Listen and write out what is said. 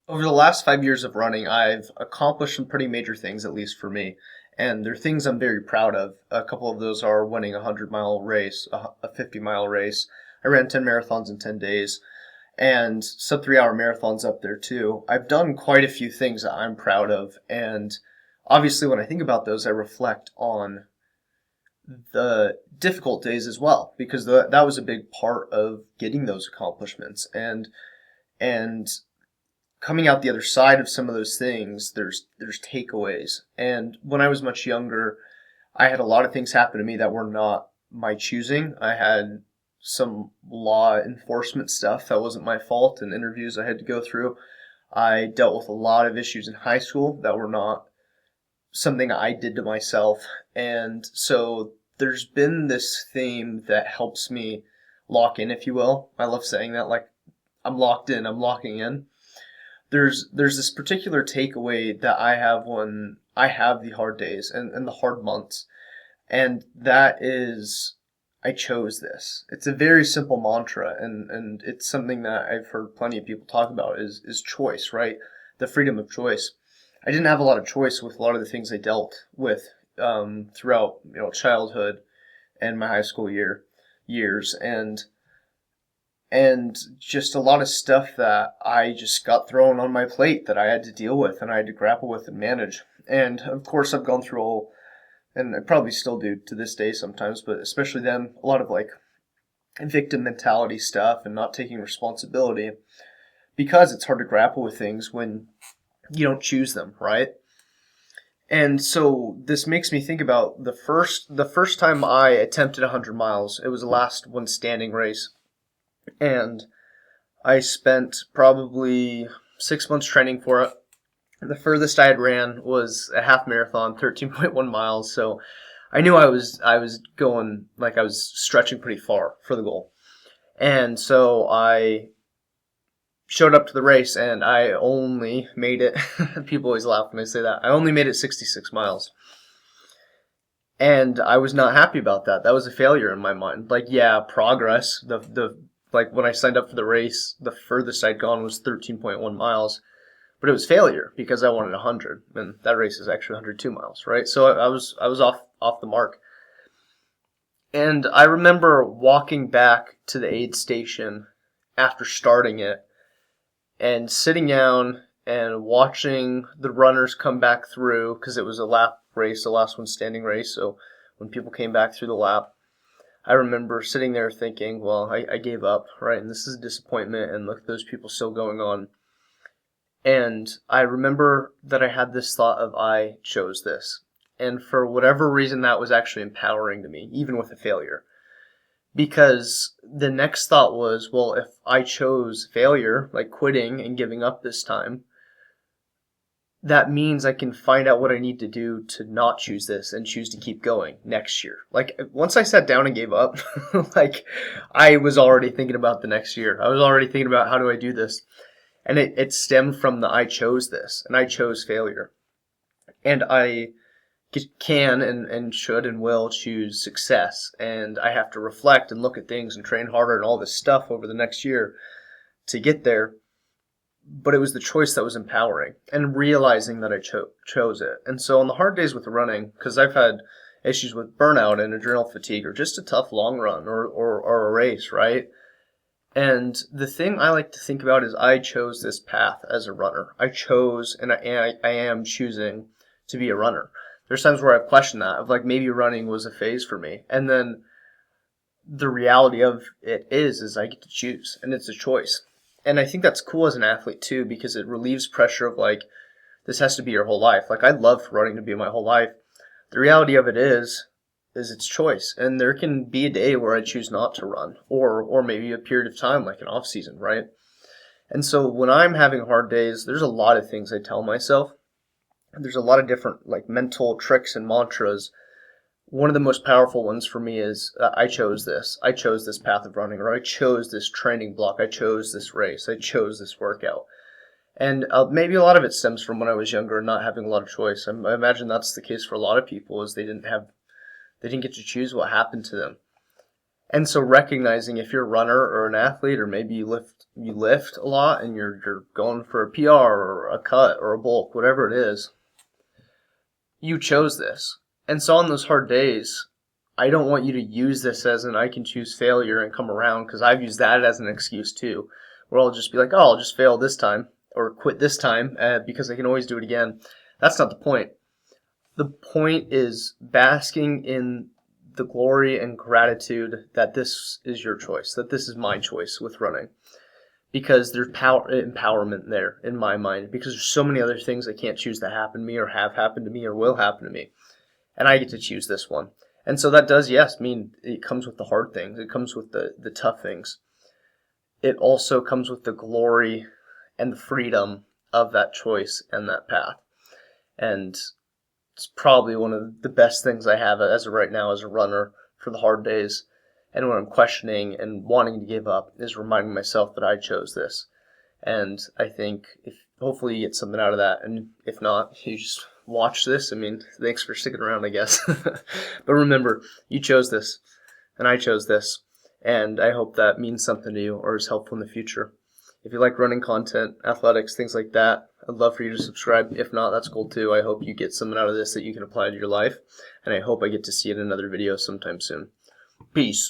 Over the last 5 years of running, I've accomplished some pretty major things, at least for me. And they're things I'm very proud of. A couple of those are winning a 100-mile race, a 50-mile race. I ran 10 marathons in 10 days, and sub 3 hour marathons up there too. I've done quite a few things that I'm proud of. And obviously, when I think about those, I reflect on the difficult days as well, because that was a big part of getting those accomplishments. And coming out the other side of some of those things, there's takeaways. And when I was much younger, I had a lot of things happen to me that were not my choosing. I had some law enforcement stuff that wasn't my fault, and interviews I had to go through. I dealt with a lot of issues in high school that were not something I did to myself. And so there's been this theme that helps me lock in, if you will. I love saying that, like, I'm locked in, I'm locking in. There's this particular takeaway that I have when I have the hard days and the hard months, and that is I chose this. It's a very simple mantra, and it's something that I've heard plenty of people talk about is choice, right? The freedom of choice. I didn't have a lot of choice with a lot of the things I dealt with throughout childhood and my high school years, and just a lot of stuff that I just got thrown on my plate that I had to deal with and I had to grapple with and manage. And of course, I've gone through all, and I probably still do to this day sometimes, but especially then, a lot of like victim mentality stuff and not taking responsibility because it's hard to grapple with things when you don't choose them, right? And so this makes me think about the first time I attempted 100 miles. It was the last one standing race. And I spent probably 6 months training for it. The furthest I had ran was a half marathon, 13.1 miles. So I knew I was going, like, I was stretching pretty far for the goal. And so I showed up to the race and I only made it, people always laugh when I say that, I only made it 66 miles. And I was not happy about that. That was a failure in my mind. Like, yeah, progress. The like when I signed up for the race, the furthest I'd gone was 13.1 miles, but it was failure because I wanted 100, and that race is actually 102 miles, right? So I was off the mark. And I remember walking back to the aid station after starting it and sitting down and watching the runners come back through, because it was a lap race, the last one standing race. So when people came back through the lap, I remember sitting there thinking, well, I gave up, right? And this is a disappointment, and look, those people still going on. And I remember that I had this thought of, I chose this. And for whatever reason, that was actually empowering to me, even with a failure. Because the next thought was, well, if I chose failure, like quitting and giving up this time, that means I can find out what I need to do to not choose this and choose to keep going next year. Like, once I sat down and gave up, like, I was already thinking about the next year. I was already thinking about, how do I do this? And it stemmed from the I chose this, and I chose failure. And I can and should and will choose success. And I have to reflect and look at things and train harder and all this stuff over the next year to get there. But it was the choice that was empowering, and realizing that I chose it. And so on the hard days with running, because I've had issues with burnout and adrenal fatigue, or just a tough long run or a race, right? And the thing I like to think about is I chose this path as a runner. I chose, and I am choosing to be a runner. There's times where I've questioned that, of like, maybe running was a phase for me. And then the reality of it is I get to choose, and it's a choice. And I think that's cool as an athlete too, because it relieves pressure of like, this has to be your whole life. Like, I'd love for running to be my whole life. The reality of it is it's choice. And there can be a day where I choose not to run, or maybe a period of time, like an off season, right? And so when I'm having hard days, there's a lot of things I tell myself. There's a lot of different like mental tricks and mantras. One of the most powerful ones for me is, I chose this. I chose this path of running, or I chose this training block. I chose this race. I chose this workout. And maybe a lot of it stems from when I was younger and not having a lot of choice. I imagine that's the case for a lot of people, is they didn't get to choose what happened to them. And so recognizing if you're a runner or an athlete, or maybe you lift a lot and you're going for a PR or a cut or a bulk, whatever it is, you chose this. And so on those hard days, I don't want you to use this as an I can choose failure and come around, because I've used that as an excuse too, where I'll just be like, oh, I'll just fail this time or quit this time because I can always do it again. That's not the point. The point is basking in the glory and gratitude that this is your choice, that this is my choice with running. Because there's empowerment there in my mind, because there's so many other things I can't choose that happen to me or have happened to me or will happen to me. And I get to choose this one. And so that does, yes, mean it comes with the hard things. It comes with the tough things. It also comes with the glory and the freedom of that choice and that path. And it's probably one of the best things I have as of right now as a runner for the hard days. And when I'm questioning and wanting to give up, is reminding myself that I chose this. And I think hopefully you get something out of that. And if not, you just watch this. I mean, thanks for sticking around, I guess. But remember, you chose this, and I chose this. And I hope that means something to you or is helpful in the future. If you like running content, athletics, things like that, I'd love for you to subscribe. If not, that's cool too. I hope you get something out of this that you can apply to your life. And I hope I get to see it in another video sometime soon. Peace.